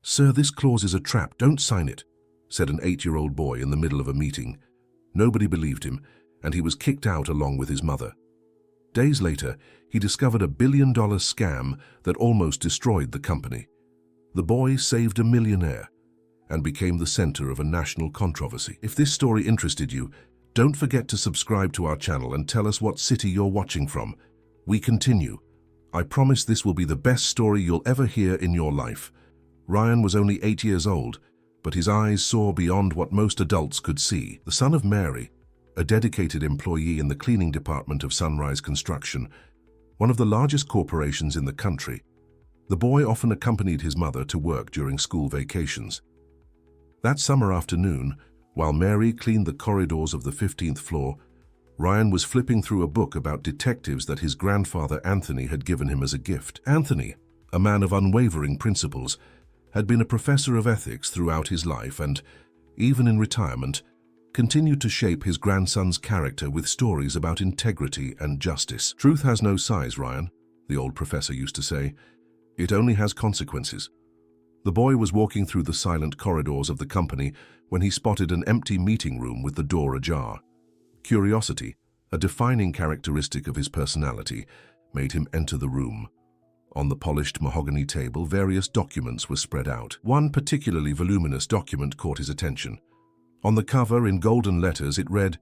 "Sir, this clause is a trap. Don't sign it," said an 8-year-old boy in the middle of a meeting. Nobody believed him, and he was kicked out along with his mother. Days later, he discovered a billion-dollar scam that almost destroyed the company. The boy saved a millionaire and became the center of a national controversy. If this story interested you, don't forget to subscribe to our channel and tell us what city you're watching from. We continue. I promise this will be the best story you'll ever hear in your life. Ryan was only 8 years old, but his eyes saw beyond what most adults could see. The son of Mary, a dedicated employee in the cleaning department of Sunrise Construction, one of the largest corporations in the country, the boy often accompanied his mother to work during school vacations. That summer afternoon, while Mary cleaned the corridors of the 15th floor, Ryan was flipping through a book about detectives that his grandfather Anthony had given him as a gift. Anthony, a man of unwavering principles, had been a professor of ethics throughout his life and, even in retirement, continued to shape his grandson's character with stories about integrity and justice. "Truth has no size, Ryan," the old professor used to say. "It only has consequences." The boy was walking through the silent corridors of the company when he spotted an empty meeting room with the door ajar. Curiosity, a defining characteristic of his personality, made him enter the room. On the polished mahogany table, various documents were spread out. One particularly voluminous document caught his attention. On the cover, in golden letters, it read,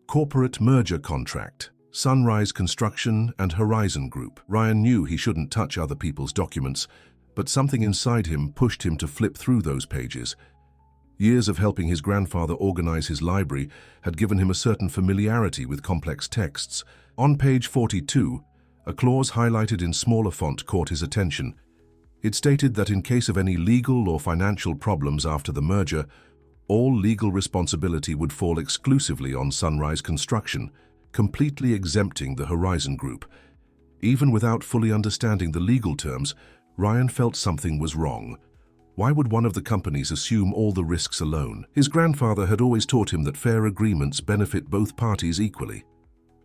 "Corporate Merger Contract, Sunrise Construction and Horizon Group." Ryan knew he shouldn't touch other people's documents, but something inside him pushed him to flip through those pages. Years of helping his grandfather organize his library had given him a certain familiarity with complex texts. On page 42, a clause highlighted in smaller font caught his attention. It stated that in case of any legal or financial problems after the merger, all legal responsibility would fall exclusively on Sunrise Construction, completely exempting the Horizon Group. Even without fully understanding the legal terms, Ryan felt something was wrong. Why would one of the companies assume all the risks alone? His grandfather had always taught him that fair agreements benefit both parties equally.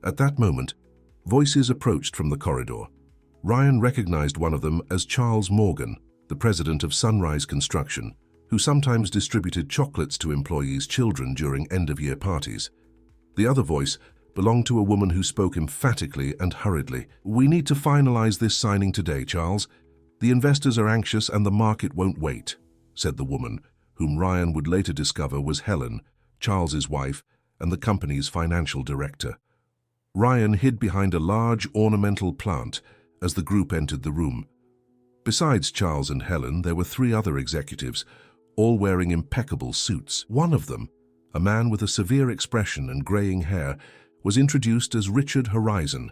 At that moment, voices approached from the corridor. Ryan recognized one of them as Charles Morgan, the president of Sunrise Construction, who sometimes distributed chocolates to employees' children during end-of-year parties. The other voice belonged to a woman who spoke emphatically and hurriedly. "We need to finalize this signing today, Charles. The investors are anxious and the market won't wait," said the woman, whom Ryan would later discover was Helen, Charles's wife, and the company's financial director. Ryan hid behind a large ornamental plant as the group entered the room. Besides Charles and Helen, there were 3 other executives, all wearing impeccable suits. One of them, a man with a severe expression and graying hair, was introduced as Richard Horizon,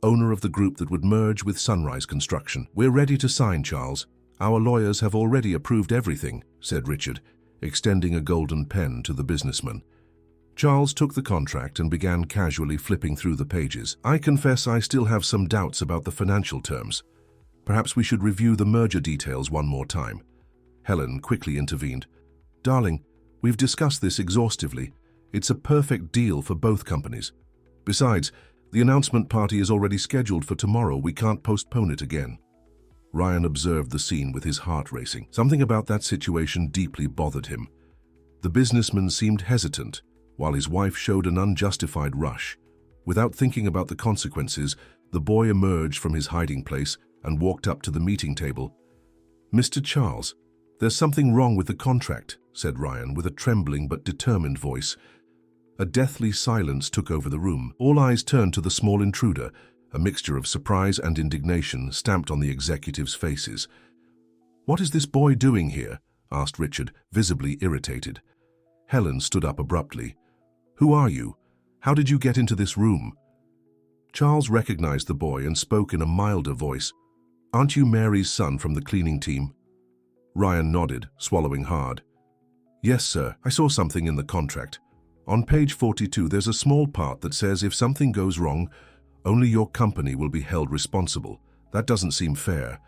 owner of the group that would merge with Sunrise Construction. "We're ready to sign, Charles. Our lawyers have already approved everything," said Richard, extending a golden pen to the businessman. Charles took the contract and began casually flipping through the pages. "I confess I still have some doubts about the financial terms. Perhaps we should review the merger details one more time." Helen quickly intervened. "Darling, we've discussed this exhaustively. It's a perfect deal for both companies. Besides, the announcement party is already scheduled for tomorrow. We can't postpone it again." Ryan observed the scene with his heart racing. Something about that situation deeply bothered him. The businessman seemed hesitant, while his wife showed an unjustified rush. Without thinking about the consequences, the boy emerged from his hiding place and walked up to the meeting table. "Mr. Charles, there's something wrong with the contract," said Ryan with a trembling but determined voice. A deathly silence took over the room. All eyes turned to the small intruder, a mixture of surprise and indignation stamped on the executives' faces. "What is this boy doing here?" asked Richard, visibly irritated. Helen stood up abruptly. "Who are you? How did you get into this room?" Charles recognized the boy and spoke in a milder voice. "Aren't you Mary's son from the cleaning team?" Ryan nodded, swallowing hard. "Yes, sir. I saw something in the contract. On page 42, there's a small part that says if something goes wrong, only your company will be held responsible. That doesn't seem fair."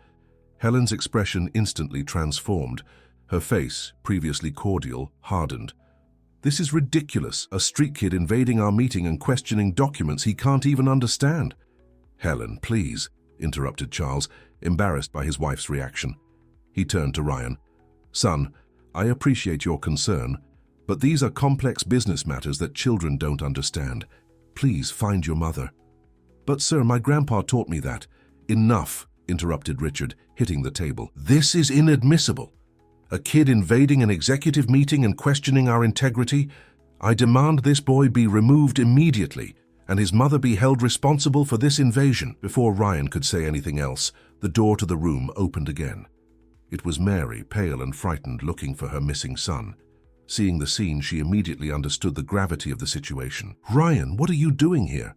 Helen's expression instantly transformed. Her face, previously cordial, hardened. "This is ridiculous. A street kid invading our meeting and questioning documents he can't even understand." "Helen, please," interrupted Charles, embarrassed by his wife's reaction. He turned to Ryan. Son, I appreciate your concern, but these are complex business matters that children don't understand. Please find your mother. But sir, my grandpa taught me that. Enough, interrupted Richard, hitting the table. This is inadmissible. A kid invading an executive meeting and questioning our integrity? I demand this boy be removed immediately and his mother be held responsible for this invasion. Before Ryan could say anything else, the door to the room opened again. It was Mary, pale and frightened, looking for her missing son. Seeing the scene, she immediately understood the gravity of the situation. Ryan, what are you doing here?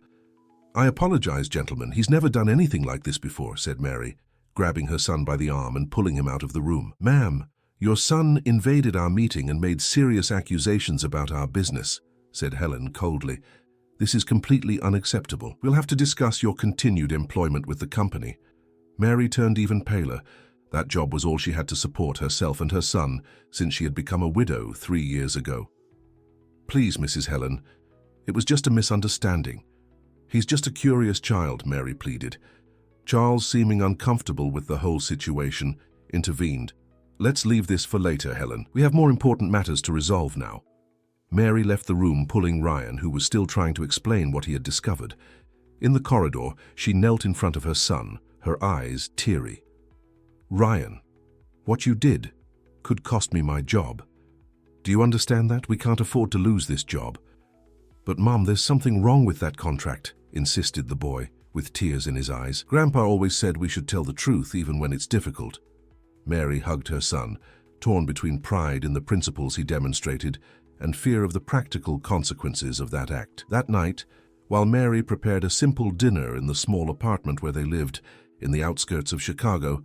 I apologize, gentlemen. He's never done anything like this before, said Mary, grabbing her son by the arm and pulling him out of the room. Ma'am, your son invaded our meeting and made serious accusations about our business, said Helen coldly. This is completely unacceptable. We'll have to discuss your continued employment with the company. Mary turned even paler. That job was all she had to support herself and her son since she had become a widow 3 years ago. Please, Mrs. Helen, it was just a misunderstanding. He's just a curious child, Mary pleaded. Charles, seeming uncomfortable with the whole situation, intervened. Let's leave this for later, Helen. We have more important matters to resolve now. Mary left the room, pulling Ryan, who was still trying to explain what he had discovered. In the corridor, she knelt in front of her son, her eyes teary. Ryan, what you did could cost me my job. Do you understand that? We can't afford to lose this job. But Mom, there's something wrong with that contract, insisted the boy, with tears in his eyes. Grandpa always said we should tell the truth even when it's difficult. Mary hugged her son, torn between pride in the principles he demonstrated and fear of the practical consequences of that act. That night, while Mary prepared a simple dinner in the small apartment where they lived in the outskirts of Chicago,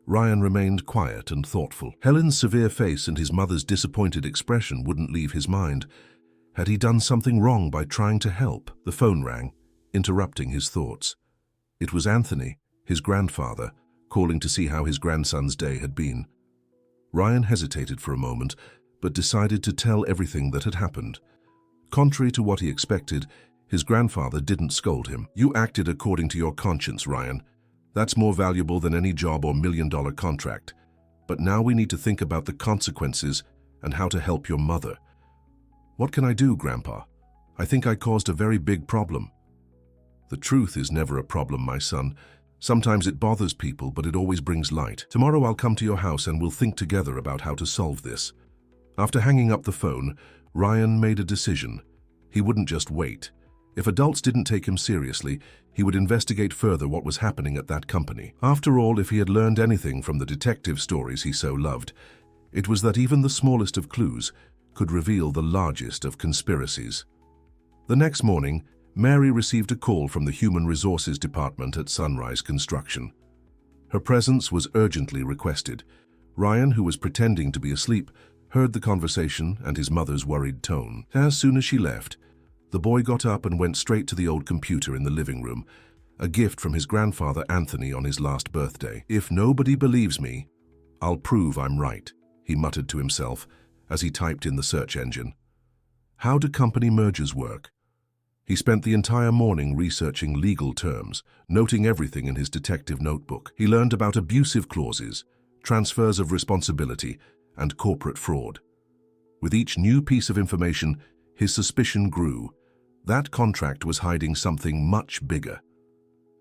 Ryan remained quiet and thoughtful. Helen's severe face and his mother's disappointed expression wouldn't leave his mind. Had he done something wrong by trying to help? The phone rang, interrupting his thoughts. It was Anthony, his grandfather, calling to see how his grandson's day had been. Ryan hesitated for a moment, but decided to tell everything that had happened. Contrary to what he expected, his grandfather didn't scold him. You acted according to your conscience, Ryan. That's more valuable than any job or million-dollar contract. But now we need to think about the consequences and how to help your mother. What can I do, Grandpa? I think I caused a very big problem. The truth is never a problem, my son. Sometimes it bothers people, but it always brings light. Tomorrow I'll come to your house and we'll think together about how to solve this. After hanging up the phone, Ryan made a decision. He wouldn't just wait. If adults didn't take him seriously, he would investigate further what was happening at that company. After all, if he had learned anything from the detective stories he so loved, it was that even the smallest of clues could reveal the largest of conspiracies. The next morning, Mary received a call from the Human Resources Department at Sunrise Construction. Her presence was urgently requested. Ryan, who was pretending to be asleep, heard the conversation and his mother's worried tone. As soon as she left, the boy got up and went straight to the old computer in the living room, a gift from his grandfather Anthony on his last birthday. If nobody believes me, I'll prove I'm right, he muttered to himself as he typed in the search engine. How do company mergers work? He spent the entire morning researching legal terms, noting everything in his detective notebook. He learned about abusive clauses, transfers of responsibility, and corporate fraud. With each new piece of information, his suspicion grew. That contract was hiding something much bigger.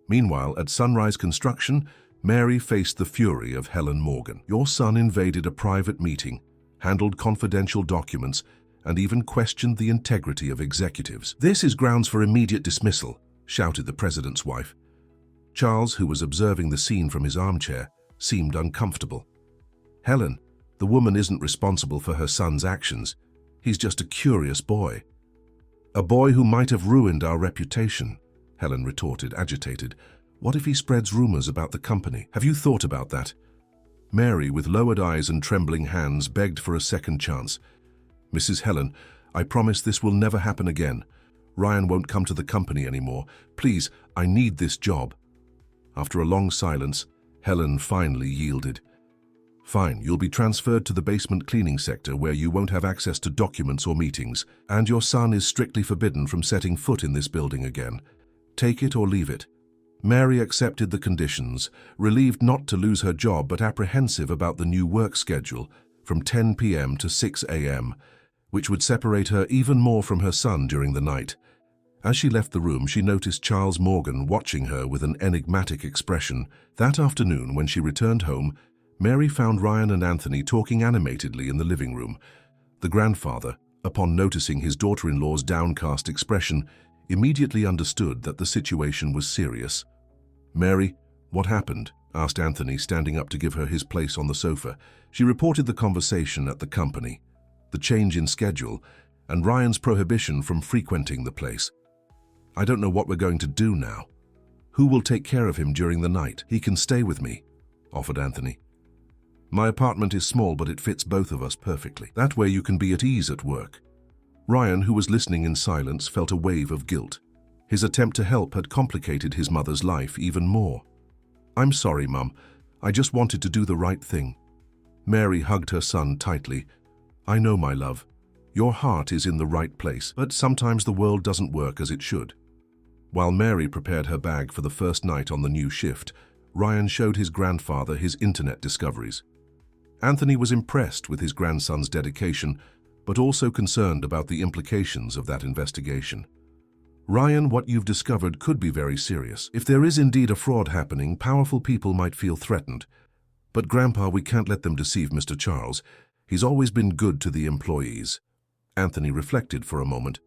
Meanwhile, at Sunrise Construction, Mary faced the fury of Helen Morgan. Your son invaded a private meeting, handled confidential documents, and even questioned the integrity of executives. This is grounds for immediate dismissal, shouted the president's wife. Charles, who was observing the scene from his armchair, seemed uncomfortable. Helen, the woman isn't responsible for her son's actions. He's just a curious boy. A boy who might have ruined our reputation, Helen retorted, agitated. What if he spreads rumors about the company? Have you thought about that? Mary, with lowered eyes and trembling hands, begged for a second chance. Mrs. Helen, I promise this will never happen again. Ryan won't come to the company anymore. Please, I need this job. After a long silence, Helen finally yielded. Fine, you'll be transferred to the basement cleaning sector where you won't have access to documents or meetings, and your son is strictly forbidden from setting foot in this building again. Take it or leave it. Mary accepted the conditions, relieved not to lose her job but apprehensive about the new work schedule. from 10 p.m. to 6 a.m., which would separate her even more from her son during the night. As she left the room, she noticed Charles Morgan watching her with an enigmatic expression. That afternoon, when she returned home, Mary found Ryan and Anthony talking animatedly in the living room. The grandfather, upon noticing his daughter-in-law's downcast expression, immediately understood that the situation was serious. "Mary, what happened?" asked Anthony, standing up to give her his place on the sofa. She reported the conversation at the company, the change in schedule, and Ryan's prohibition from frequenting the place. "I don't know what we're going to do now. Who will take care of him during the night?" "He can stay with me," offered Anthony. "My apartment is small, but it fits both of us perfectly. That way you can be at ease at work." Ryan, who was listening in silence, felt a wave of guilt. His attempt to help had complicated his mother's life even more. "I'm sorry, Mum. I just wanted to do the right thing." Mary hugged her son tightly. "I know, my love. Your heart is in the right place, but sometimes the world doesn't work as it should." While Mary prepared her bag for the first night on the new shift, Ryan showed his grandfather his internet discoveries. Anthony was impressed with his grandson's dedication, but also concerned about the implications of that investigation. "Ryan, what you've discovered could be very serious. If there is indeed a fraud happening, powerful people might feel threatened. But Grandpa, we can't let them deceive Mr. Charles. He's always been good to the employees." Anthony reflected for a moment.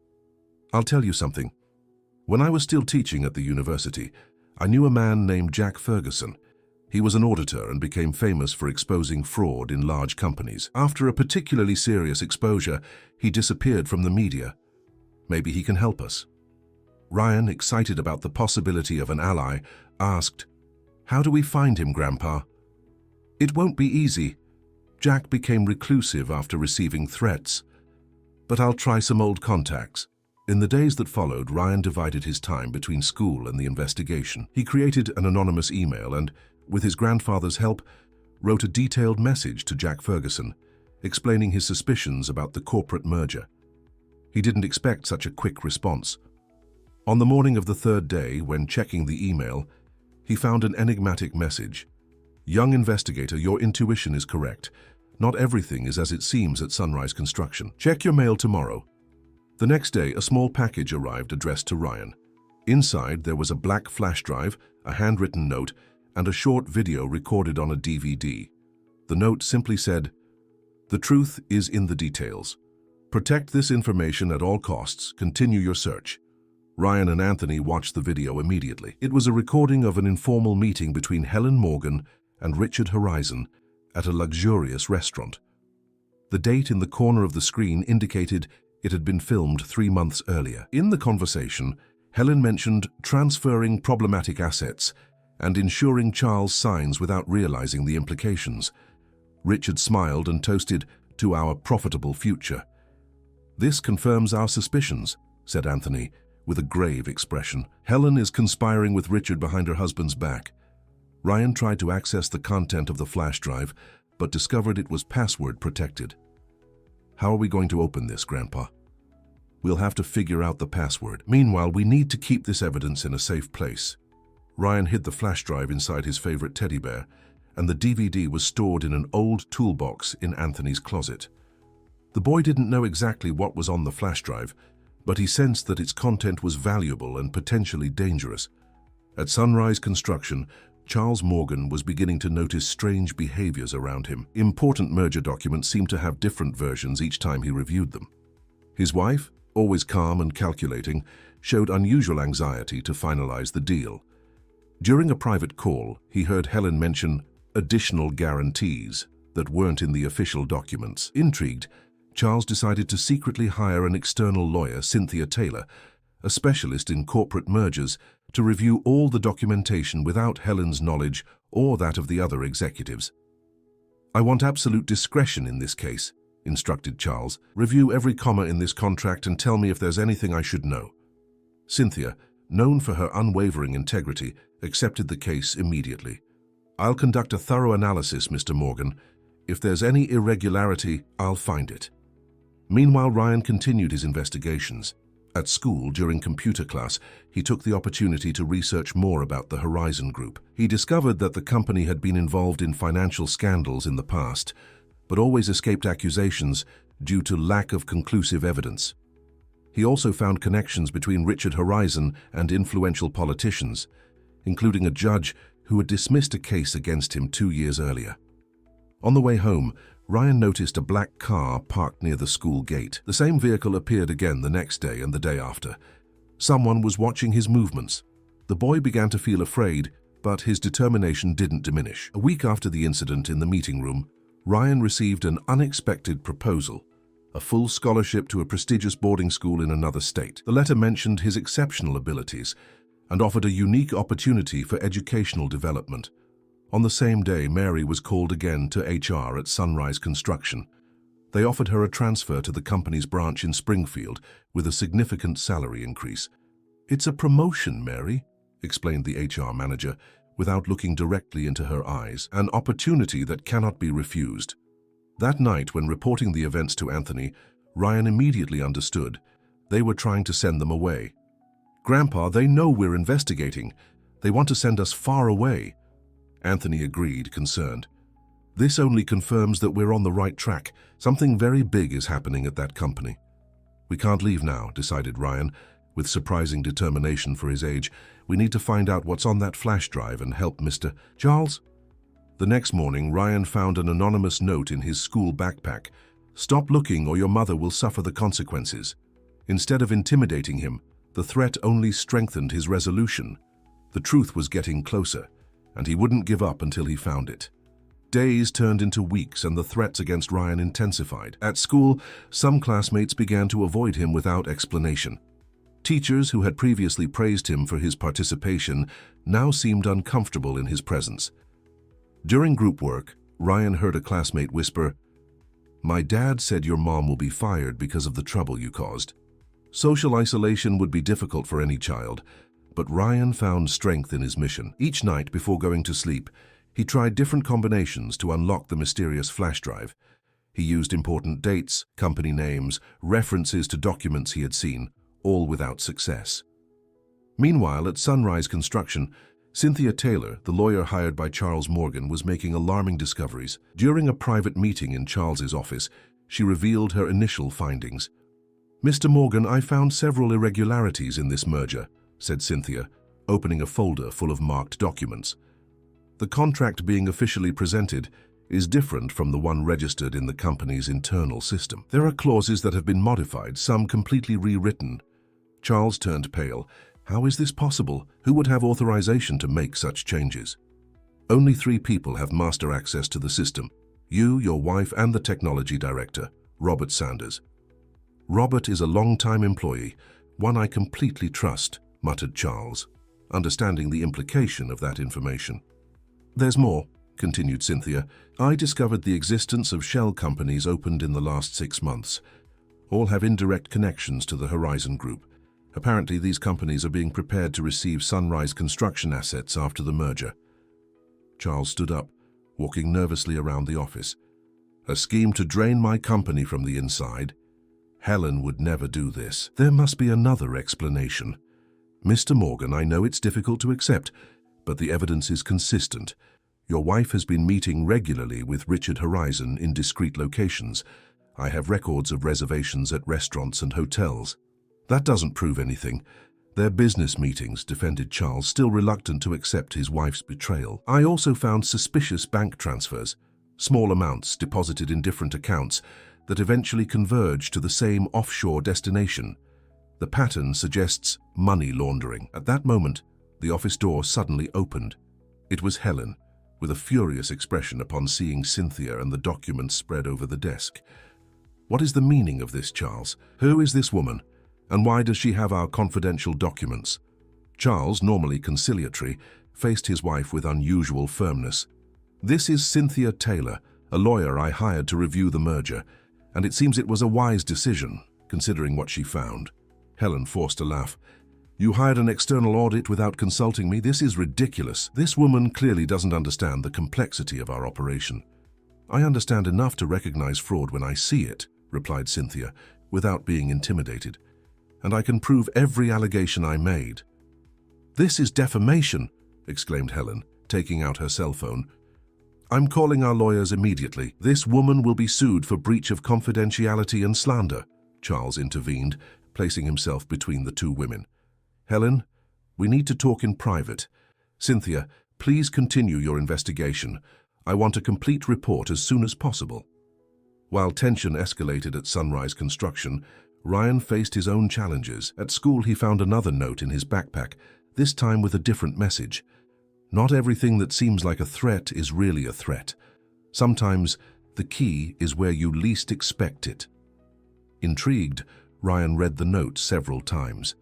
"I'll tell you something. When I was still teaching at the university, I knew a man named Jack Ferguson. He was an auditor and became famous for exposing fraud in large companies. After a particularly serious exposure, he disappeared from the media. Maybe he can help us." Ryan, excited about the possibility of an ally, asked, "How do we find him, Grandpa?" "It won't be easy. Jack became reclusive after receiving threats. But I'll try some old contacts." In the days that followed, Ryan divided his time between school and the investigation. He created an anonymous email and, with his grandfather's help, wrote a detailed message to Jack Ferguson, explaining his suspicions about the corporate merger. He didn't expect such a quick response. On the morning of the third day, when checking the email, he found an enigmatic message. "Young investigator, your intuition is correct. Not everything is as it seems at Sunrise Construction. Check your mail tomorrow." The next day, a small package arrived addressed to Ryan. Inside, there was a black flash drive, a handwritten note, and a short video recorded on a DVD. The note simply said, "The truth is in the details. Protect this information at all costs. Continue your search." Ryan and Anthony watched the video immediately. It was a recording of an informal meeting between Helen Morgan and Richard Horizon at a luxurious restaurant. The date in the corner of the screen indicated it had been filmed 3 months earlier. In the conversation, Helen mentioned transferring problematic assets and ensuring Charles signs without realizing the implications. Richard smiled and toasted to our profitable future. "This confirms our suspicions," said Anthony, with a grave expression. "Helen is conspiring with Richard behind her husband's back." Ryan tried to access the content of the flash drive, but discovered it was password protected. "How are we going to open this, Grandpa?" "We'll have to figure out the password. Meanwhile, we need to keep this evidence in a safe place." Ryan hid the flash drive inside his favorite teddy bear, and the DVD was stored in an old toolbox in Anthony's closet. The boy didn't know exactly what was on the flash drive, but he sensed that its content was valuable and potentially dangerous. At Sunrise Construction, Charles Morgan was beginning to notice strange behaviors around him. Important merger documents seemed to have different versions each time he reviewed them. His wife, always calm and calculating, showed unusual anxiety to finalize the deal. During a private call, he heard Helen mention additional guarantees that weren't in the official documents. Intrigued, Charles decided to secretly hire an external lawyer, Cynthia Taylor, a specialist in corporate mergers, to review all the documentation without Helen's knowledge or that of the other executives. "I want absolute discretion in this case," instructed Charles. "Review every comma in this contract and tell me if there's anything I should know." Cynthia, known for her unwavering integrity, accepted the case immediately. "I'll conduct a thorough analysis, Mr. Morgan. If there's any irregularity, I'll find it." Meanwhile, Ryan continued his investigations. At school, during computer class, he took the opportunity to research more about the Horizon Group. He discovered that the company had been involved in financial scandals in the past, but always escaped accusations due to lack of conclusive evidence. He also found connections between Richard Horizon and influential politicians, including a judge who had dismissed a case against him 2 years earlier. On the way home, Ryan noticed a black car parked near the school gate. The same vehicle appeared again the next day and the day after. Someone was watching his movements. The boy began to feel afraid, but his determination didn't diminish. A week after the incident in the meeting room, Ryan received an unexpected proposal, a full scholarship to a prestigious boarding school in another state. The letter mentioned his exceptional abilities and offered a unique opportunity for educational development. On the same day, Mary was called again to HR at Sunrise Construction. They offered her a transfer to the company's branch in Springfield with a significant salary increase. "It's a promotion, Mary," explained the HR manager, without looking directly into her eyes. "An opportunity that cannot be refused." That night, when reporting the events to Anthony, Ryan immediately understood. They were trying to send them away. "Grandpa, they know we're investigating. They want to send us far away." Anthony agreed, concerned. "This only confirms that we're on the right track. Something very big is happening at that company." "We can't leave now," decided Ryan, with surprising determination for his age. "We need to find out what's on that flash drive and help Mr. Charles." The next morning, Ryan found an anonymous note in his school backpack. "Stop looking or your mother will suffer the consequences." Instead of intimidating him, the threat only strengthened his resolution. The truth was getting closer, and he wouldn't give up until he found it. Days turned into weeks and the threats against Ryan intensified. At school, some classmates began to avoid him without explanation. Teachers who had previously praised him for his participation now seemed uncomfortable in his presence. During group work, Ryan heard a classmate whisper, "My dad said your mom will be fired because of the trouble you caused." Social isolation would be difficult for any child, but Ryan found strength in his mission. Each night before going to sleep, he tried different combinations to unlock the mysterious flash drive. He used important dates, company names, references to documents he had seen, all without success. Meanwhile, at Sunrise Construction, Cynthia Taylor, the lawyer hired by Charles Morgan, was making alarming discoveries. During a private meeting in Charles's office, she revealed her initial findings. "Mr. Morgan, I found several irregularities in this merger," said Cynthia, opening a folder full of marked documents. "The contract being officially presented is different from the one registered in the company's internal system. There are clauses that have been modified, some completely rewritten." Charles turned pale. "How is this possible? Who would have authorization to make such changes?" "Only 3 people have master access to the system. You, your wife, and the technology director, Robert Sanders." "Robert is a long-time employee, one I completely trust," muttered Charles, understanding the implication of that information. "There's more," continued Cynthia. "I discovered the existence of shell companies opened in the last 6 months. All have indirect connections to the Horizon Group. Apparently, these companies are being prepared to receive Sunrise Construction assets after the merger." Charles stood up, walking nervously around the office. "A scheme to drain my company from the inside? Helen would never do this. There must be another explanation. Mr. Morgan, I know it's difficult to accept, but the evidence is consistent. Your wife has been meeting regularly with Richard Horizon in discrete locations. I have records of reservations at restaurants and hotels." "That doesn't prove anything. They're business meetings," defended Charles, still reluctant to accept his wife's betrayal. "I also found suspicious bank transfers, small amounts deposited in different accounts that eventually converge to the same offshore destination. The pattern suggests money laundering." At that moment, the office door suddenly opened. It was Helen, with a furious expression upon seeing Cynthia and the documents spread over the desk. "What is the meaning of this, Charles? Who is this woman? And why does she have our confidential documents?" Charles, normally conciliatory, faced his wife with unusual firmness. "This is Cynthia Taylor, a lawyer I hired to review the merger, and it seems it was a wise decision, considering what she found." Helen forced a laugh. "You hired an external audit without consulting me? This is ridiculous. This woman clearly doesn't understand the complexity of our operation." "I understand enough to recognize fraud when I see it," replied Cynthia, without being intimidated. "And I can prove every allegation I made." "This is defamation," exclaimed Helen, taking out her cell phone. I'm calling our lawyers immediately. This woman will be sued for breach of confidentiality and slander, Charles intervened, placing himself between the two women. Helen, we need to talk in private. Cynthia, please continue your investigation. I want a complete report as soon as possible. While tension escalated at Sunrise Construction, Ryan faced his own challenges. At school, he found another note in his backpack, this time with a different message. Not everything that seems like a threat is really a threat. Sometimes the key is where you least expect it. Intrigued, Ryan read the note several times.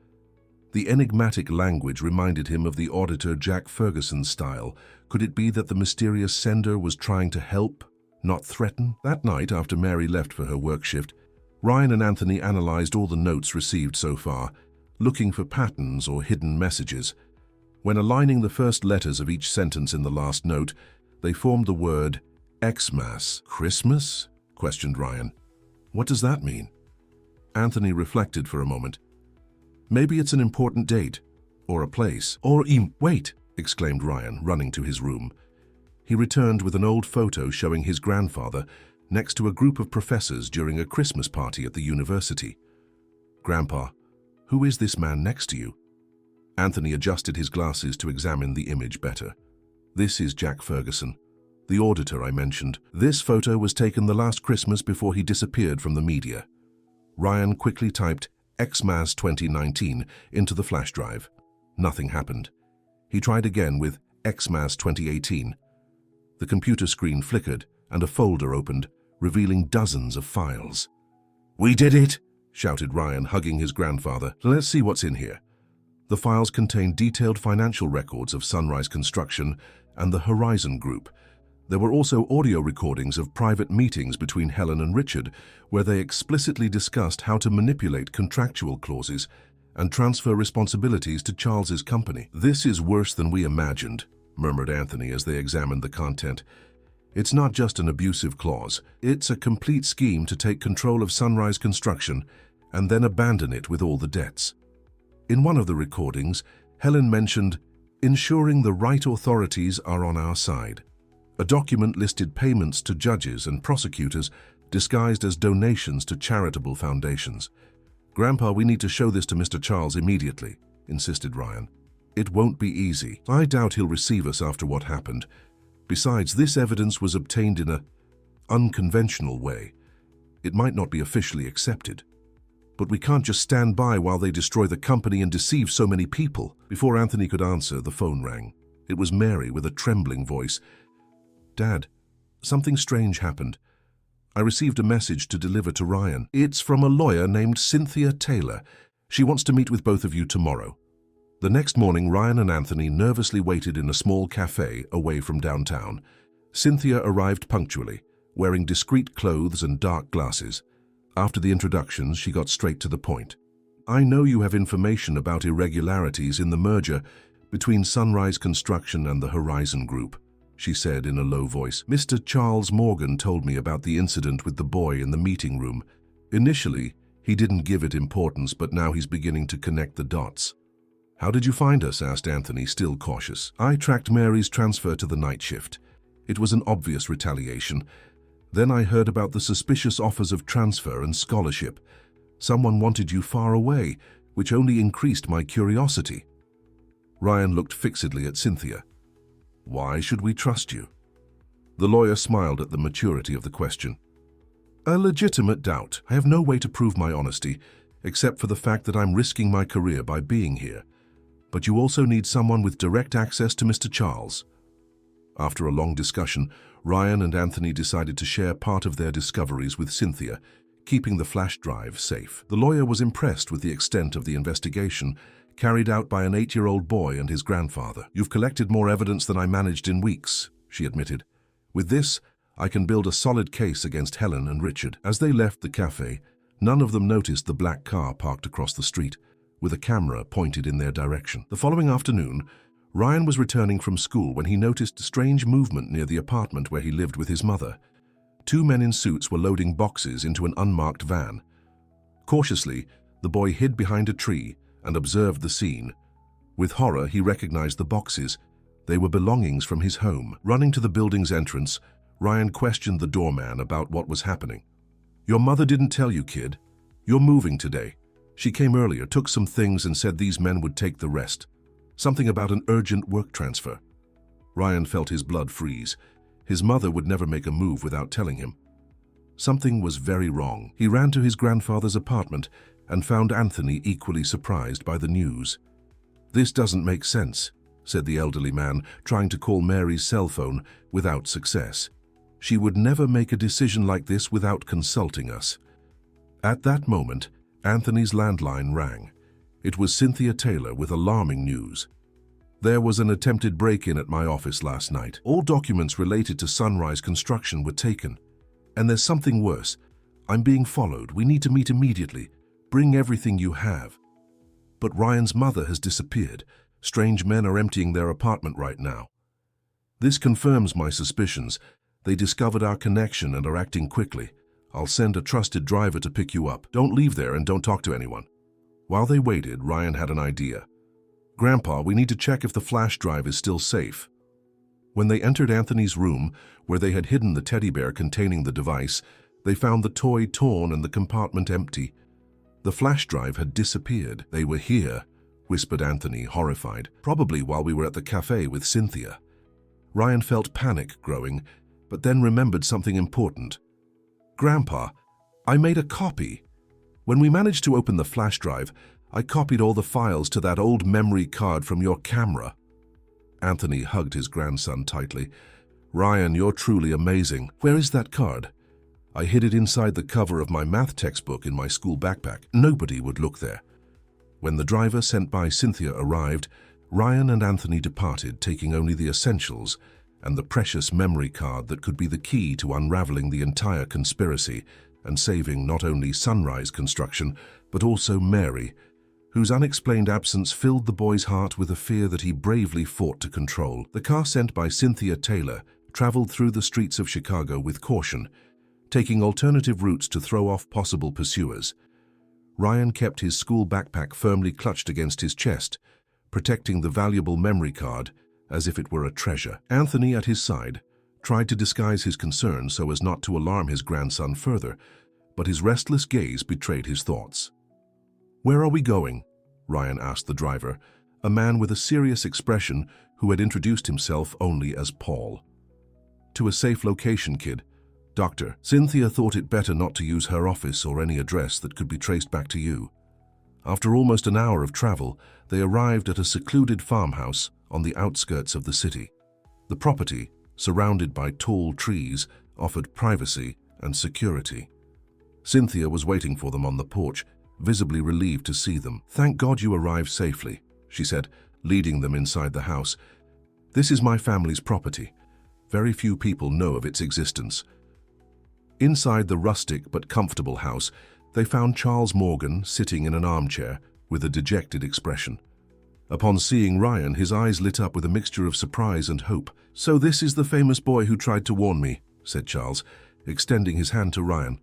The enigmatic language reminded him of the auditor Jack Ferguson's style. Could it be that the mysterious sender was trying to help, not threaten? That night, after Mary left for her work shift, Ryan and Anthony analyzed all the notes received so far, looking for patterns or hidden messages. When aligning the first letters of each sentence in the last note, they formed the word Xmas. Christmas? Questioned Ryan. What does that mean? Anthony reflected for a moment. Maybe it's an important date, or a place, or wait, exclaimed Ryan, running to his room. He returned with an old photo showing his grandfather next to a group of professors during a Christmas party at the university. Grandpa, who is this man next to you? Anthony adjusted his glasses to examine the image better. This is Jack Ferguson, the auditor I mentioned. This photo was taken the last Christmas before he disappeared from the media. Ryan quickly typed Xmas 2019 into the flash drive. Nothing happened. He tried again with Xmas 2018. The computer screen flickered and a folder opened, revealing dozens of files. "We did it!" shouted Ryan, hugging his grandfather. "Let's see what's in here." The files contained detailed financial records of Sunrise Construction and the Horizon Group. There were also audio recordings of private meetings between Helen and Richard, where they explicitly discussed how to manipulate contractual clauses and transfer responsibilities to Charles's company. "This is worse than we imagined," murmured Anthony as they examined the content. "It's not just an abusive clause. It's a complete scheme to take control of Sunrise Construction and then abandon it with all the debts." In one of the recordings, Helen mentioned, "ensuring the right authorities are on our side." A document listed payments to judges and prosecutors disguised as donations to charitable foundations. "Grandpa, we need to show this to Mr. Charles immediately," insisted Ryan. "It won't be easy. I doubt he'll receive us after what happened. Besides, this evidence was obtained in an unconventional way. It might not be officially accepted. But we can't just stand by while they destroy the company and deceive so many people." Before Anthony could answer, the phone rang. It was Mary with a trembling voice. "Dad, something strange happened. I received a message to deliver to Ryan. It's from a lawyer named Cynthia Taylor. She wants to meet with both of you tomorrow." The next morning, Ryan and Anthony nervously waited in a small cafe away from downtown. Cynthia arrived punctually, wearing discreet clothes and dark glasses. After the introductions, she got straight to the point. "I know you have information about irregularities in the merger between Sunrise Construction and the Horizon Group," she said in a low voice. "Mr. Charles Morgan told me about the incident with the boy in the meeting room. Initially, he didn't give it importance, but now he's beginning to connect the dots." "How did you find us?" asked Anthony, still cautious. "I tracked Mary's transfer to the night shift. It was an obvious retaliation. Then I heard about the suspicious offers of transfer and scholarship. Someone wanted you far away, which only increased my curiosity." Ryan looked fixedly at Cynthia. "Why should we trust you?" The lawyer smiled at the maturity of the question. "A legitimate doubt. I have no way to prove my honesty, except for the fact that I'm risking my career by being here. But you also need someone with direct access to Mr. Charles." After a long discussion, Ryan and Anthony decided to share part of their discoveries with Cynthia, keeping the flash drive safe. The lawyer was impressed with the extent of the investigation, carried out by an 8-year-old boy and his grandfather. "You've collected more evidence than I managed in weeks," she admitted. "With this, I can build a solid case against Helen and Richard." As they left the cafe, none of them noticed the black car parked across the street, with a camera pointed in their direction. The following afternoon, Ryan was returning from school when he noticed strange movement near the apartment where he lived with his mother. 2 men in suits were loading boxes into an unmarked van. Cautiously, the boy hid behind a tree and observed the scene. With horror, he recognized the boxes. They were belongings from his home. Running to the building's entrance, Ryan questioned the doorman about what was happening. "Your mother didn't tell you, kid. You're moving today. She came earlier, took some things and said these men would take the rest. Something about an urgent work transfer." Ryan felt his blood freeze. His mother would never make a move without telling him. Something was very wrong. He ran to his grandfather's apartment and found Anthony equally surprised by the news. "This doesn't make sense," said the elderly man, trying to call Mary's cell phone without success. "She would never make a decision like this without consulting us." At that moment, Anthony's landline rang. It was Cynthia Taylor with alarming news. "There was an attempted break-in at my office last night. All documents related to Sunrise Construction were taken. And there's something worse. I'm being followed. We need to meet immediately. Bring everything you have." But Ryan's mother has disappeared. Strange men are emptying their apartment right now. "This confirms my suspicions. They discovered our connection and are acting quickly. I'll send a trusted driver to pick you up. Don't leave there and don't talk to anyone." While they waited, Ryan had an idea. "Grandpa, we need to check if the flash drive is still safe." When they entered Anthony's room, where they had hidden the teddy bear containing the device, they found the toy torn and the compartment empty. The flash drive had disappeared. "They were here," whispered Anthony, horrified. "Probably while we were at the cafe with Cynthia." Ryan felt panic growing, but then remembered something important. "Grandpa, I made a copy. When we managed to open the flash drive, I copied all the files to that old memory card from your camera." Anthony hugged his grandson tightly. "Ryan, you're truly amazing. Where is that card?" "I hid it inside the cover of my math textbook in my school backpack. Nobody would look there." When the driver sent by Cynthia arrived, Ryan and Anthony departed, taking only the essentials and the precious memory card that could be the key to unraveling the entire conspiracy and saving not only Sunrise Construction, but also Mary, whose unexplained absence filled the boy's heart with a fear that he bravely fought to control. The car sent by Cynthia Taylor traveled through the streets of Chicago with caution, taking alternative routes to throw off possible pursuers. Ryan kept his school backpack firmly clutched against his chest, protecting the valuable memory card as if it were a treasure. Anthony, at his side, tried to disguise his concern so as not to alarm his grandson further, but his restless gaze betrayed his thoughts. "Where are we going?" Ryan asked the driver, a man with a serious expression who had introduced himself only as Paul. "To a safe location, kid. Doctor, Cynthia thought it better not to use her office or any address that could be traced back to you." After almost an hour of travel, they arrived at a secluded farmhouse on the outskirts of the city. The property, surrounded by tall trees, offered privacy and security. Cynthia was waiting for them on the porch, visibly relieved to see them. "Thank God you arrived safely," she said, leading them inside the house. "This is my family's property. Very few people know of its existence." Inside the rustic but comfortable house, they found Charles Morgan sitting in an armchair with a dejected expression. Upon seeing Ryan, his eyes lit up with a mixture of surprise and hope. "So this is the famous boy who tried to warn me," said Charles, extending his hand to Ryan.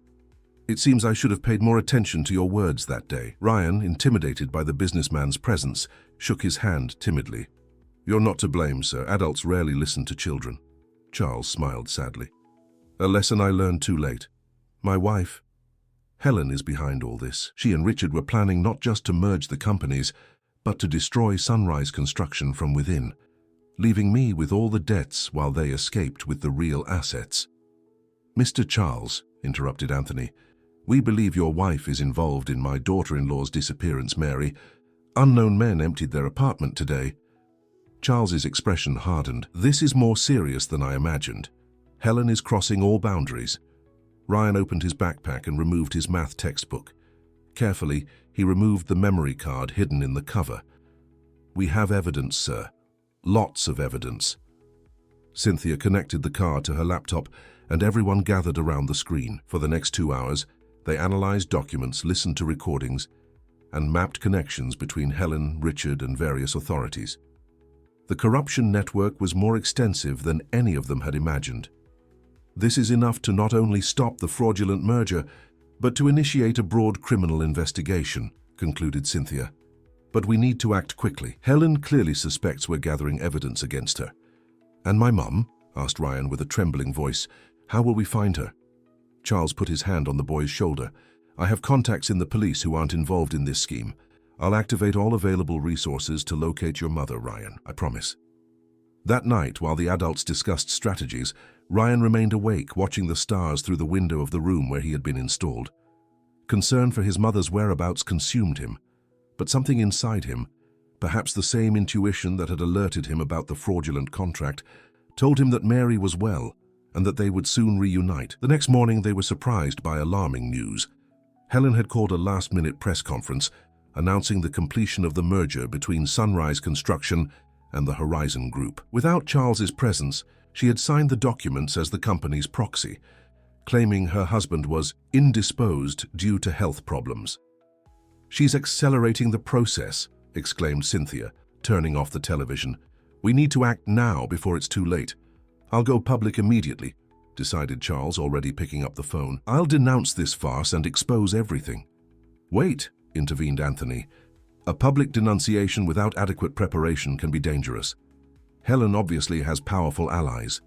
"It seems I should have paid more attention to your words that day." Ryan, intimidated by the businessman's presence, shook his hand timidly. "You're not to blame, sir. Adults rarely listen to children." Charles smiled sadly. "A lesson I learned too late. My wife, Helen, is behind all this. She and Richard were planning not just to merge the companies, but to destroy Sunrise Construction from within, leaving me with all the debts while they escaped with the real assets." "Mr. Charles," interrupted Anthony, "we believe your wife is involved in my daughter-in-law's disappearance, Mary. Unknown men emptied their apartment today." Charles's expression hardened. "This is more serious than I imagined. Helen is crossing all boundaries." Ryan opened his backpack and removed his math textbook. Carefully, he removed the memory card hidden in the cover. "We have evidence, sir. Lots of evidence." Cynthia connected the card to her laptop, and everyone gathered around the screen. For the next 2 hours, they analyzed documents, listened to recordings, and mapped connections between Helen, Richard, and various authorities. The corruption network was more extensive than any of them had imagined. "This is enough to not only stop the fraudulent merger, but to initiate a broad criminal investigation," concluded Cynthia. But we need to act quickly. Helen clearly suspects we're gathering evidence against her. And my mum? Asked Ryan with a trembling voice. How will we find her? Charles put his hand on the boy's shoulder. I have contacts in the police who aren't involved in this scheme. I'll activate all available resources to locate your mother, Ryan. I promise. That night, while the adults discussed strategies, Ryan remained awake, watching the stars through the window of the room where he had been installed. Concern for his mother's whereabouts consumed him, but something inside him, perhaps the same intuition that had alerted him about the fraudulent contract, told him that Mary was well and that they would soon reunite. The next morning, they were surprised by alarming news. Helen had called a last-minute press conference announcing the completion of the merger between Sunrise Construction and the Horizon Group. Without Charles's presence, she had signed the documents as the company's proxy, claiming her husband was indisposed due to health problems. She's accelerating the process, exclaimed Cynthia, turning off the television. We need to act now before it's too late. I'll go public immediately, decided Charles, already picking up the phone. I'll denounce this farce and expose everything. Wait, intervened Anthony. A public denunciation without adequate preparation can be dangerous. Helen obviously has powerful allies.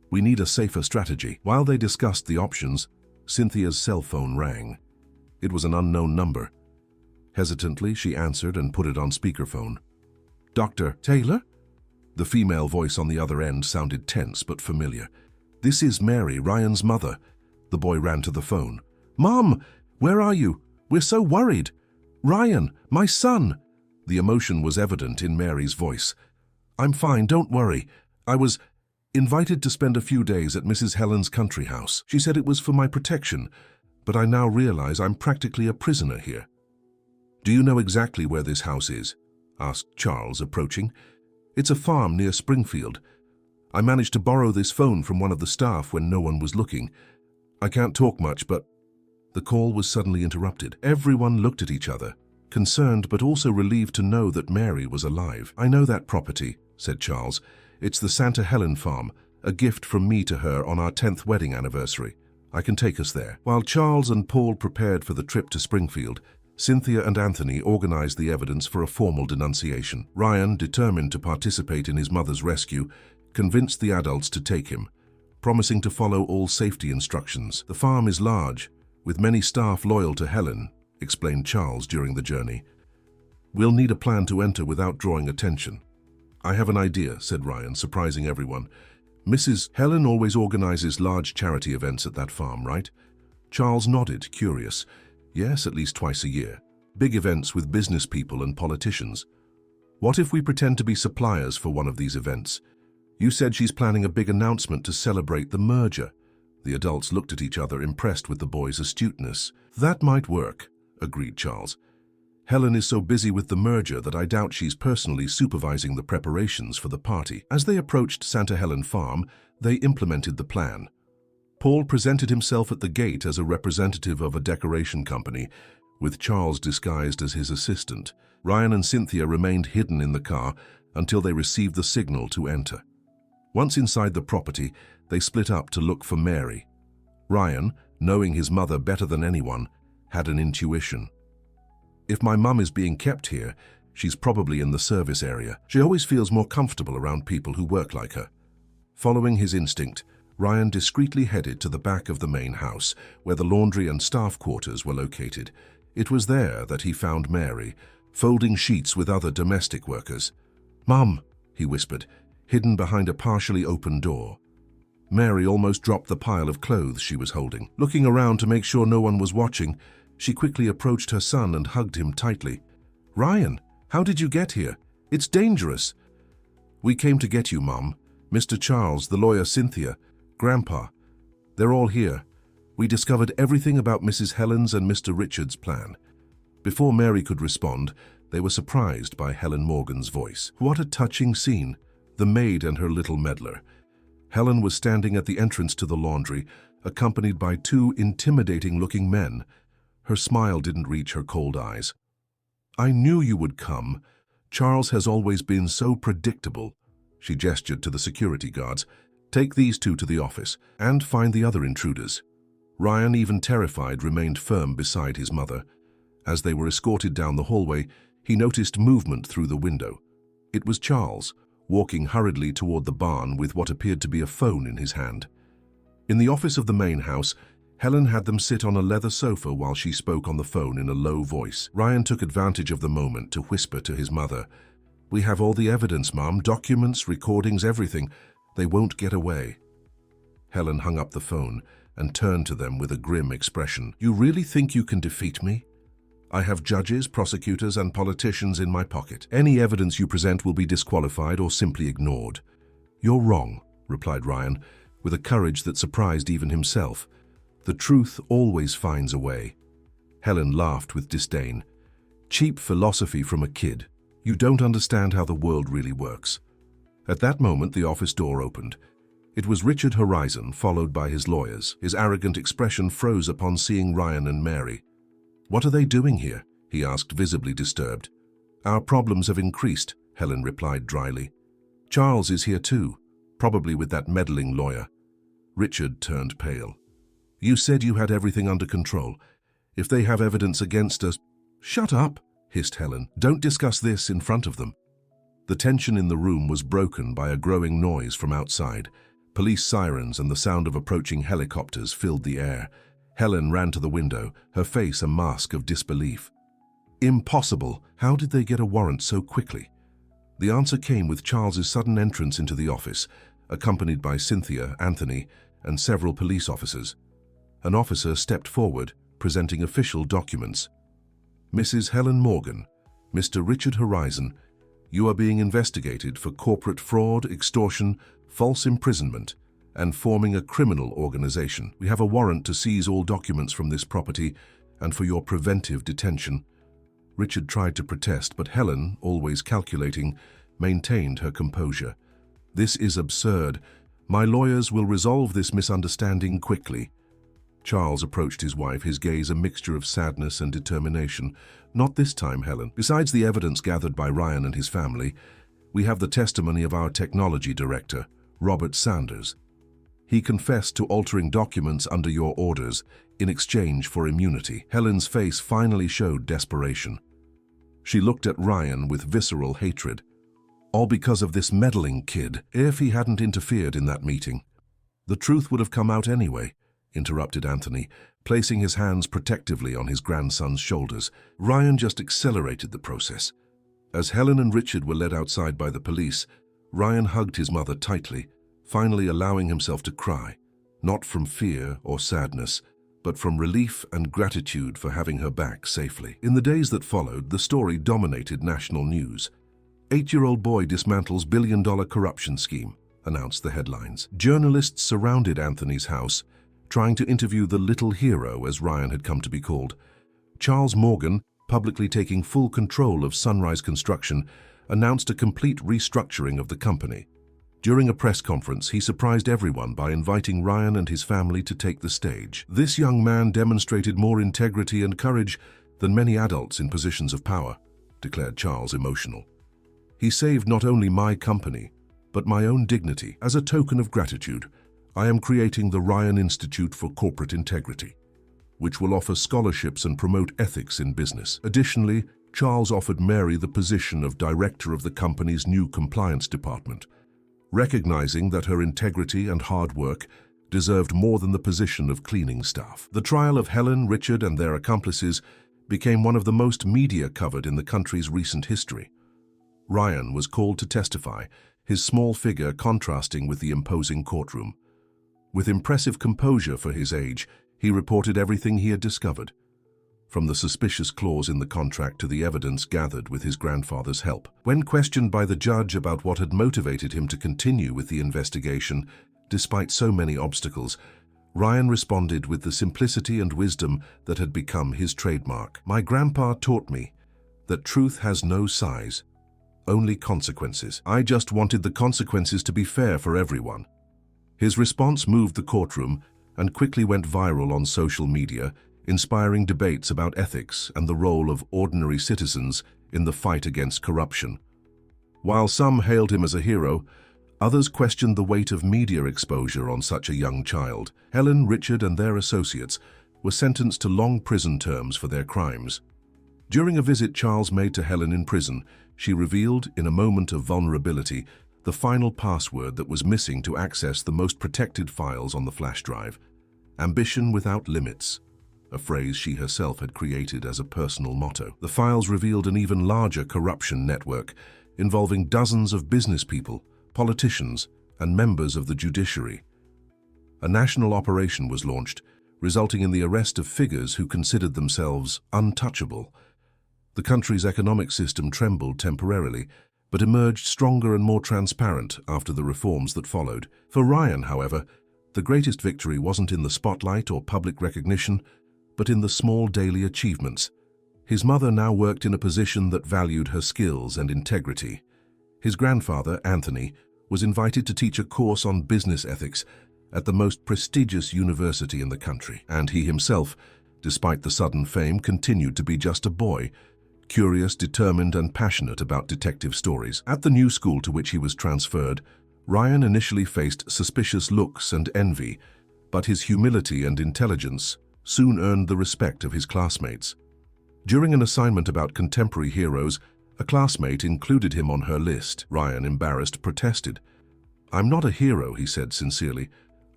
We need a safer strategy. While they discussed the options, Cynthia's cell phone rang. It was an unknown number. Hesitantly, she answered and put it on speakerphone. Dr. Taylor? The female voice on the other end sounded tense but familiar. This is Mary, Ryan's mother. The boy ran to the phone. Mom, where are you? We're so worried. Ryan, my son. The emotion was evident in Mary's voice. I'm fine, don't worry. I was invited to spend a few days at Mrs. Helen's country house. She said it was for my protection, but I now realize I'm practically a prisoner here. Do you know exactly where this house is? Asked Charles, approaching. It's a farm near Springfield. I managed to borrow this phone from one of the staff when no one was looking. I can't talk much, but... The call was suddenly interrupted. Everyone looked at each other, concerned but also relieved to know that Mary was alive. I know that property, said Charles. It's the Santa Helen farm, a gift from me to her on our 10th wedding anniversary. I can take us there. While Charles and Paul prepared for the trip to Springfield, Cynthia and Anthony organized the evidence for a formal denunciation. Ryan, determined to participate in his mother's rescue, convinced the adults to take him, promising to follow all safety instructions. The farm is large, with many staff loyal to Helen, explained Charles during the journey. We'll need a plan to enter without drawing attention. I have an idea, said Ryan, surprising everyone. Mrs. Helen always organizes large charity events at that farm, right? Charles nodded, curious. Yes, at least twice a year. Big events with business people and politicians. What if we pretend to be suppliers for one of these events? You said she's planning a big announcement to celebrate the merger. The adults looked at each other, impressed with the boy's astuteness. That might work, agreed Charles. Helen is so busy with the merger that I doubt she's personally supervising the preparations for the party. As they approached Santa Helen Farm, they implemented the plan. Paul presented himself at the gate as a representative of a decoration company, with Charles disguised as his assistant. Ryan and Cynthia remained hidden in the car until they received the signal to enter. Once inside the property, they split up to look for Mary. Ryan, knowing his mother better than anyone, had an intuition. If my mum is being kept here, she's probably in the service area. She always feels more comfortable around people who work like her. Following his instinct, Ryan discreetly headed to the back of the main house, where the laundry and staff quarters were located. It was there that he found Mary, folding sheets with other domestic workers. "Mum," he whispered, hidden behind a partially open door. Mary almost dropped the pile of clothes she was holding. Looking around to make sure no one was watching, she quickly approached her son and hugged him tightly. "Ryan, how did you get here? It's dangerous." "We came to get you, Mum. Mr. Charles, the lawyer, Cynthia, Grandpa. They're all here. We discovered everything about Mrs. Helen's and Mr. Richard's plan." Before Mary could respond, they were surprised by Helen Morgan's voice. What a touching scene, the maid and her little meddler. Helen was standing at the entrance to the laundry, accompanied by two intimidating-looking men. Her smile didn't reach her cold eyes. "I knew you would come. Charles has always been so predictable." She gestured to the security guards. "Take these two to the office and find the other intruders." Ryan, even terrified, remained firm beside his mother. As they were escorted down the hallway, He noticed movement through the window. It was Charles, walking hurriedly toward the barn with what appeared to be a phone in his hand. In the office of the main house, Helen had them sit on a leather sofa while she spoke on the phone in a low voice. Ryan took advantage of the moment to whisper to his mother, "We have all the evidence, Mom, documents, recordings, everything. They won't get away." Helen hung up the phone and turned to them with a grim expression. "You really think you can defeat me? I have judges, prosecutors, and politicians in my pocket. Any evidence you present will be disqualified or simply ignored." "You're wrong," replied Ryan, with a courage that surprised even himself. "The truth always finds a way." Helen laughed with disdain. "Cheap philosophy from a kid. You don't understand how the world really works." At that moment, the office door opened. It was Richard Horizon, followed by his lawyers. His arrogant expression froze upon seeing Ryan and Mary. "What are they doing here?" he asked, visibly disturbed. "Our problems have increased," Helen replied dryly. "Charles is here too, probably with that meddling lawyer." Richard turned pale. "You said you had everything under control. If they have evidence against us—" "Shut up," hissed Helen. "Don't discuss this in front of them." The tension in the room was broken by a growing noise from outside. Police sirens and the sound of approaching helicopters filled the air. Helen ran to the window, her face a mask of disbelief. "Impossible! How did they get a warrant so quickly?" The answer came with Charles's sudden entrance into the office, accompanied by Cynthia, Anthony, and several police officers. An officer stepped forward, presenting official documents. "Mrs. Helen Morgan, Mr. Richard Horizon, you are being investigated for corporate fraud, extortion, false imprisonment, and forming a criminal organization. We have a warrant to seize all documents from this property and for your preventive detention." Richard tried to protest, but Helen, always calculating, maintained her composure. "This is absurd. My lawyers will resolve this misunderstanding quickly." Charles approached his wife, his gaze a mixture of sadness and determination. "Not this time, Helen. Besides the evidence gathered by Ryan and his family, we have the testimony of our technology director, Robert Sanders. He confessed to altering documents under your orders in exchange for immunity." Helen's face finally showed desperation. She looked at Ryan with visceral hatred. "All because of this meddling kid. If he hadn't interfered in that meeting, the truth would have come out anyway," interrupted Anthony, placing his hands protectively on his grandson's shoulders. Ryan just accelerated the process. As Helen and Richard were led outside by the police, Ryan hugged his mother tightly, finally allowing himself to cry, not from fear or sadness, but from relief and gratitude for having her back safely. In the days that followed, the story dominated national news. 8-year-old boy dismantles billion-dollar corruption scheme, announced the headlines. Journalists surrounded Anthony's house, trying to interview the little hero, as Ryan had come to be called. Charles Morgan, publicly taking full control of Sunrise Construction, announced a complete restructuring of the company. During a press conference, he surprised everyone by inviting Ryan and his family to take the stage. "This young man demonstrated more integrity and courage than many adults in positions of power," declared Charles, emotional. "He saved not only my company, but my own dignity. As a token of gratitude, I am creating the Ryan Institute for Corporate Integrity, which will offer scholarships and promote ethics in business." Additionally, Charles offered Mary the position of director of the company's new compliance department, recognizing that her integrity and hard work deserved more than the position of cleaning staff. The trial of Helen, Richard, and their accomplices became one of the most media-covered in the country's recent history. Ryan was called to testify, his small figure contrasting with the imposing courtroom. With impressive composure for his age, he reported everything he had discovered, from the suspicious clause in the contract to the evidence gathered with his grandfather's help. When questioned by the judge about what had motivated him to continue with the investigation, despite so many obstacles, Ryan responded with the simplicity and wisdom that had become his trademark. "My grandpa taught me that truth has no size, only consequences. I just wanted the consequences to be fair for everyone." His response moved the courtroom and quickly went viral on social media, inspiring debates about ethics and the role of ordinary citizens in the fight against corruption. While some hailed him as a hero, others questioned the weight of media exposure on such a young child. Helen, Richard, and their associates were sentenced to long prison terms for their crimes. During a visit Charles made to Helen in prison, she revealed, in a moment of vulnerability, the final password that was missing to access the most protected files on the flash drive. Ambition without limits, a phrase she herself had created as a personal motto. The files revealed an even larger corruption network, involving dozens of business people, politicians, and members of the judiciary. A national operation was launched, resulting in the arrest of figures who considered themselves untouchable. The country's economic system trembled temporarily, but emerged stronger and more transparent after the reforms that followed. For Ryan, however, the greatest victory wasn't in the spotlight or public recognition, but in the small daily achievements. His mother now worked in a position that valued her skills and integrity. His grandfather, Anthony, was invited to teach a course on business ethics at the most prestigious university in the country. And he himself, despite the sudden fame, continued to be just a boy, curious, determined, and passionate about detective stories. At the new school to which he was transferred, Ryan initially faced suspicious looks and envy, but his humility and intelligence soon earned the respect of his classmates. During an assignment about contemporary heroes, a classmate included him on her list. Ryan, embarrassed, protested. "I'm not a hero," he said sincerely.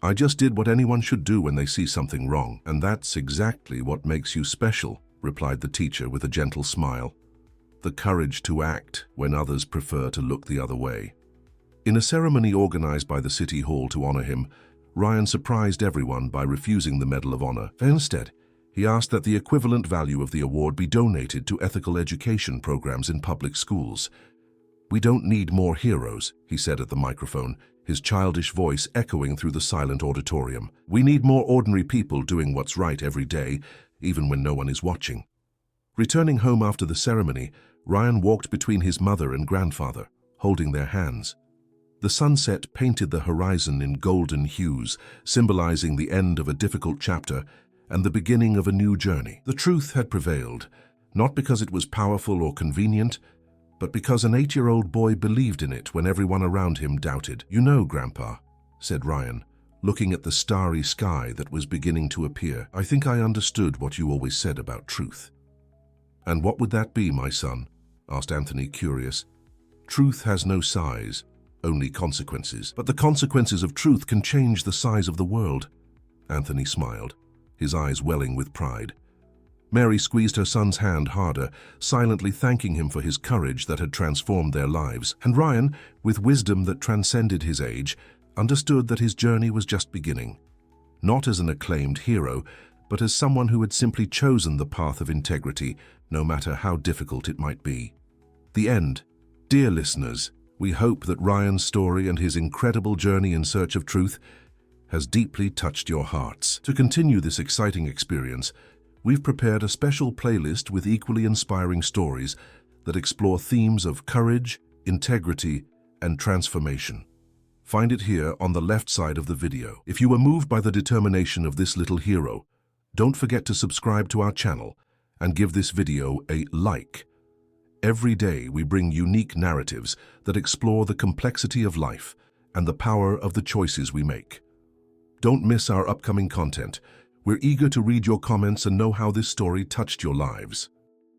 "I just did what anyone should do when they see something wrong." "And that's exactly what makes you special," replied the teacher with a gentle smile. "The courage to act when others prefer to look the other way." In a ceremony organized by the City Hall to honor him, Ryan surprised everyone by refusing the Medal of Honor. Instead, he asked that the equivalent value of the award be donated to ethical education programs in public schools. "We don't need more heroes," he said at the microphone, his childish voice echoing through the silent auditorium. "We need more ordinary people doing what's right every day, even when no one is watching." Returning home after the ceremony, Ryan walked between his mother and grandfather, holding their hands. The sunset painted the horizon in golden hues, symbolizing the end of a difficult chapter and the beginning of a new journey. The truth had prevailed, not because it was powerful or convenient, but because an 8-year-old boy believed in it when everyone around him doubted. "You know, Grandpa," said Ryan, looking at the starry sky that was beginning to appear, "I think I understood what you always said about truth." "And what would that be, my son?" asked Anthony, curious. "Truth has no size, only consequences. But the consequences of truth can change the size of the world." Anthony smiled, his eyes welling with pride. Mary squeezed her son's hand harder, silently thanking him for his courage that had transformed their lives. And Ryan, with wisdom that transcended his age, understood that his journey was just beginning. Not as an acclaimed hero, but as someone who had simply chosen the path of integrity, no matter how difficult it might be. The end. Dear listeners, we hope that Ryan's story and his incredible journey in search of truth has deeply touched your hearts. To continue this exciting experience, we've prepared a special playlist with equally inspiring stories that explore themes of courage, integrity, and transformation. Find it here on the left side of the video. If you were moved by the determination of this little hero, don't forget to subscribe to our channel and give this video a like. Every day we bring unique narratives that explore the complexity of life and the power of the choices we make. Don't miss our upcoming content. We're eager to read your comments and know how this story touched your lives.